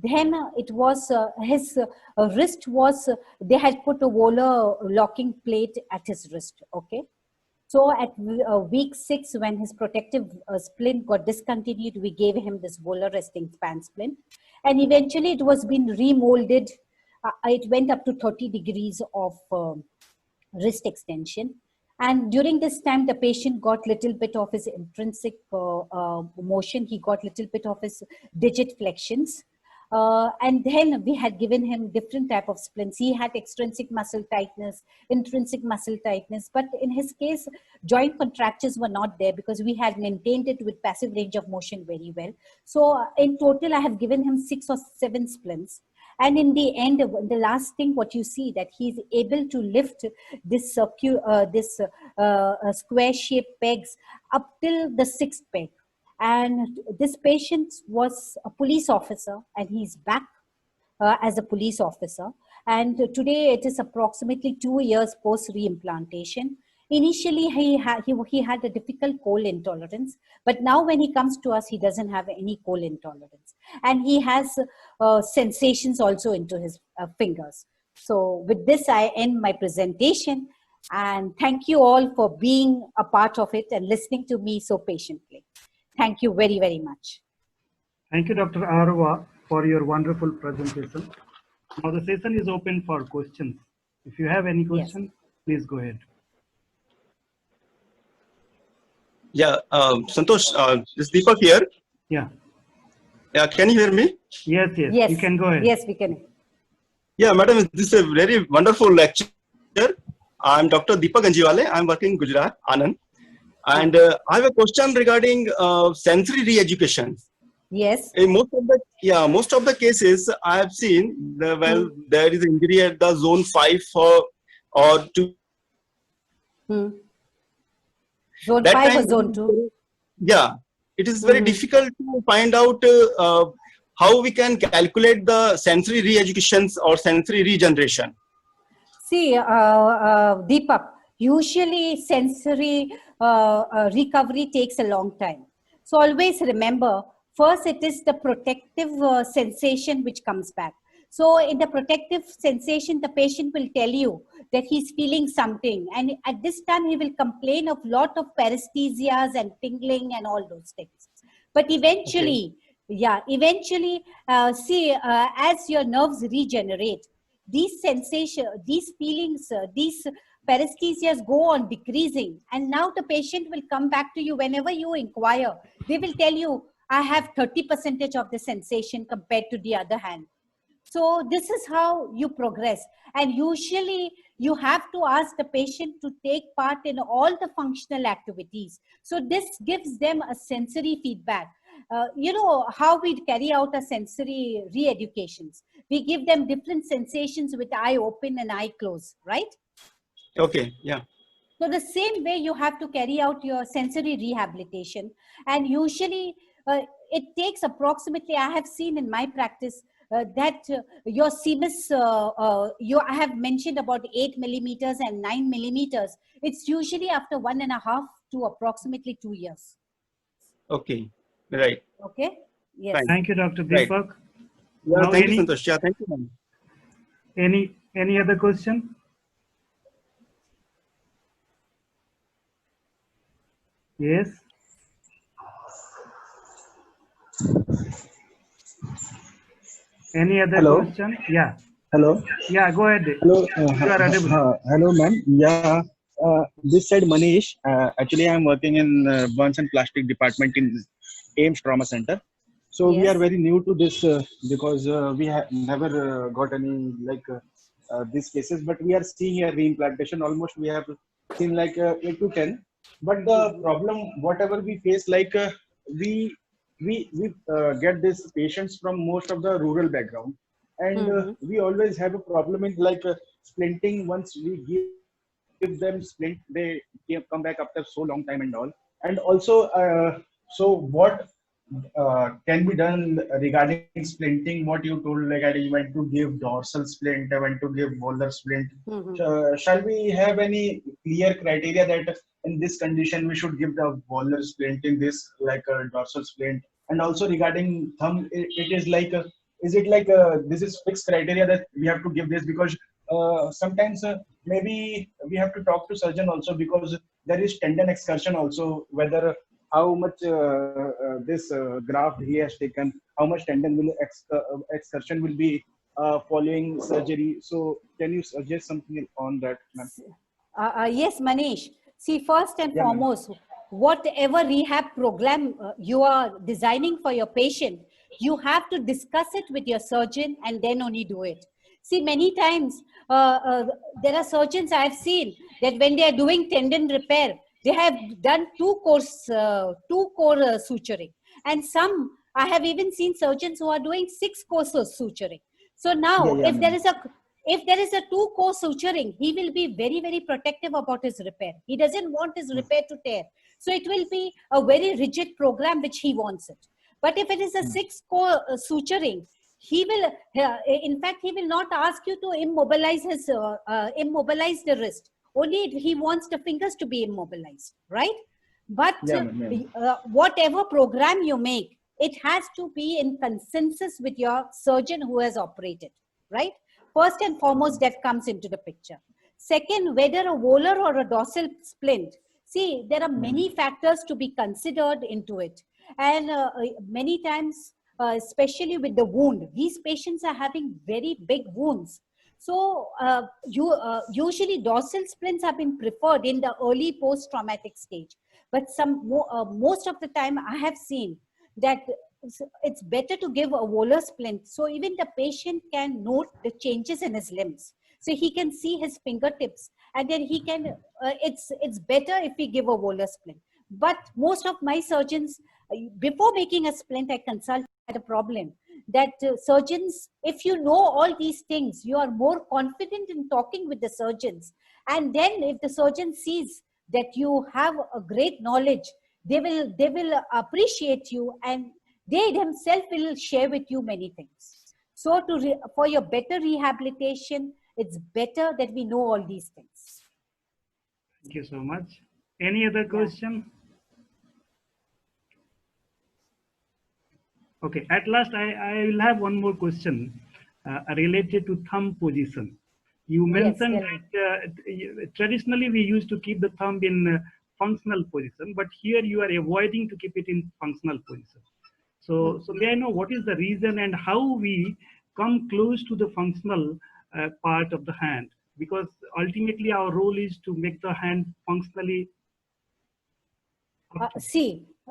Then it was his wrist was, they had put a volar locking plate at his wrist, okay? So at week 6, when his protective splint got discontinued, we gave him this volar resting span splint. And eventually it was been remolded. It went up to 30 degrees of wrist extension. And during this time, the patient got little bit of his intrinsic motion. He got little bit of his digit flexions. And then we had given him different type of splints. He had extrinsic muscle tightness, intrinsic muscle tightness, but in his case, joint contractures were not there because we had maintained it with passive range of motion very well. So in total, I have given him 6 or 7 splints. And in the end, the last thing, what you see, that he's able to lift this square-shaped pegs up till the 6th peg. And this patient was a police officer, and he's back as a police officer. And today it is approximately 2 years post reimplantation. Initially, he had a difficult cold intolerance, but now when he comes to us, he doesn't have any cold intolerance. And he has sensations also into his fingers. So with this, I end my presentation. And thank you all for being a part of it and listening to me so patiently. Thank you very, very much. Thank you, Dr. Arwa, for your wonderful presentation. Now the session is open for questions. If you have any questions, please go ahead. Yeah, Santosh, this is Deepak here. Yeah. Yeah, can you hear me? Yes, yes. You can go ahead. Yes, we can. Yeah, madam, this is a very wonderful lecture. I'm Dr. Deepak Ganjiwale. I'm working in Gujarat, Anand. And I have a question regarding sensory re-education. Yes. In most of the cases I have seen, there is injury at the zone 5 or 2. Zone That 5 time, or zone 2? Yeah, it is very difficult to find out how we can calculate the sensory re-educations or sensory regeneration. See, Deepak, usually sensory recovery takes a long time. So always remember, first it is the protective sensation which comes back. So in the protective sensation, the patient will tell you that he's feeling something. And at this time, he will complain of lot of paresthesias and tingling and all those things. But eventually, as your nerves regenerate, these sensations, these feelings, these paresthesias go on decreasing. And now the patient will come back to you whenever you inquire. They will tell you, I have 30% of the sensation compared to the other hand. So this is how you progress. And usually you have to ask the patient to take part in all the functional activities. So this gives them a sensory feedback. You know how we carry out a sensory re-educations. We give them different sensations with eye open and eye closed, right? Okay, yeah. So the same way you have to carry out your sensory rehabilitation. And usually it takes approximately, I have seen in my practice, that your CMIS, I have mentioned about 8 millimeters and 9 millimeters. It's usually after 1.5 to approximately 2 years. Okay, right. Okay. Yes. Fine. Thank you, Dr. Right. Deepak. Yeah, Now thank you, Santosh. Yeah, thank you, ma'am. Any other question? Yes. Any other Hello. question? Yeah. Hello. Yeah, go ahead. Hello. You are audible. Hello, ma'am. Yeah. This side Manish. Actually, I'm working in Burns and Plastic Department in AIMS Trauma Center. So we are Yes. very new to this because we have never got any these cases. But we are seeing a reimplantation. Almost we have seen 8 to 10. But the problem, whatever we face, we get these patients from most of the rural background, and we always have a problem in splinting. Once we give them splint, they come back after so long time and all. And also, so what can be done regarding splinting? What you told, like I went to give dorsal splint, I went to give volar splint. Shall we have any clear criteria that in this condition we should give the volar splint, in this like a dorsal splint? And also regarding thumb, it is is it this is fixed criteria that we have to give this? Because sometimes maybe we have to talk to surgeon also, because there is tendon excursion also, whether how much this graft he has taken, how much tendon will excursion will be following surgery. So can you suggest something on that, ma'am? Yes, Manish. See, first and Yeah, ma'am. foremost, whatever rehab program you are designing for your patient, you have to discuss it with your surgeon and then only do it. See, many times there are surgeons I have seen that when they are doing tendon repair, they have done two-core suturing, and some I have even seen surgeons who are doing 6-core suturing. So now, Yeah, if ma'am. there is a 2-core suturing, he will be very, very protective about his repair. He doesn't want his repair to tear. So it will be a very rigid program which he wants it. But if it is a 6-core suturing, he will, in fact, he will not ask you to immobilize the wrist. Only he wants the fingers to be immobilized, right? But Yeah, ma'am. Yeah. whatever program you make, it has to be in consensus with your surgeon who has operated, right? First and foremost, that comes into the picture. Second, whether a volar or a dorsal splint. See, there are many factors to be considered into it. And many times, especially with the wound, these patients are having very big wounds. So usually dorsal splints have been preferred in the early post-traumatic stage. But most of the time I have seen that it's better to give a volar splint, so even the patient can note the changes in his limbs, so he can see his fingertips, and then he can it's better if we give a volar splint. But most of my surgeons, before making a splint, I consult at a problem that surgeons, if you know all these things, you are more confident in talking with the surgeons. And then if the surgeon sees that you have a great knowledge, they will appreciate you, and they themselves will share with you many things. So for your better rehabilitation, it's better that we know all these things. Thank you so much. Any other question? Okay, at last I will have one more question. related to thumb position. You Yes, mentioned tell me. that traditionally we used to keep the thumb in functional position, but here you are avoiding to keep it in functional position. So may I know what is the reason and how we come close to the functional part of the hand? Because ultimately our role is to make the hand functionally.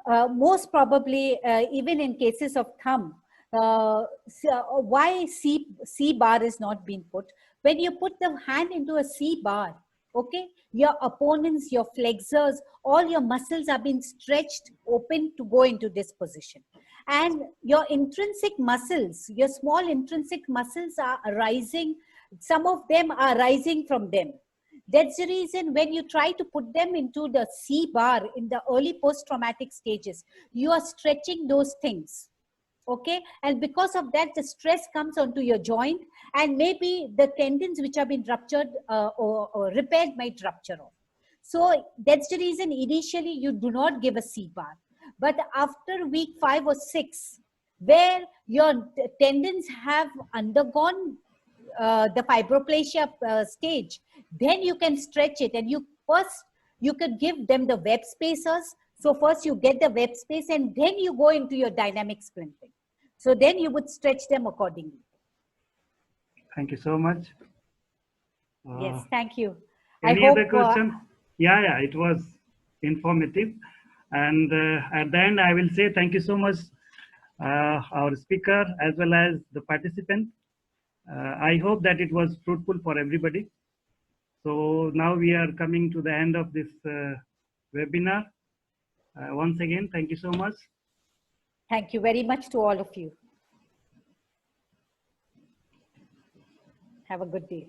Most probably, even in cases of thumb, why C bar is not being put? When you put the hand into a C bar, okay, your opponents, your flexors, all your muscles are being stretched open to go into this position. And your intrinsic muscles, your small intrinsic muscles are arising. Some of them are rising from them. That's the reason when you try to put them into the C bar in the early post-traumatic stages, you are stretching those things. Okay. And because of that, the stress comes onto your joint, and maybe the tendons which have been ruptured or repaired might rupture off. So that's the reason initially you do not give a C bar. But after week 5 or 6, where your tendons have undergone the fibroplasia stage, then you can stretch it, and you could give them the web spacers. So first you get the web space, and then you go into your dynamic splinting. So then you would stretch them accordingly. Thank you so much. Yes, thank you. Any other question? Yeah, it was informative. And at the end, I will say thank you so much, our speaker, as well as the participant. I hope that it was fruitful for everybody. So now we are coming to the end of this webinar. Once again, thank you so much. Thank you very much to all of you. Have a good day.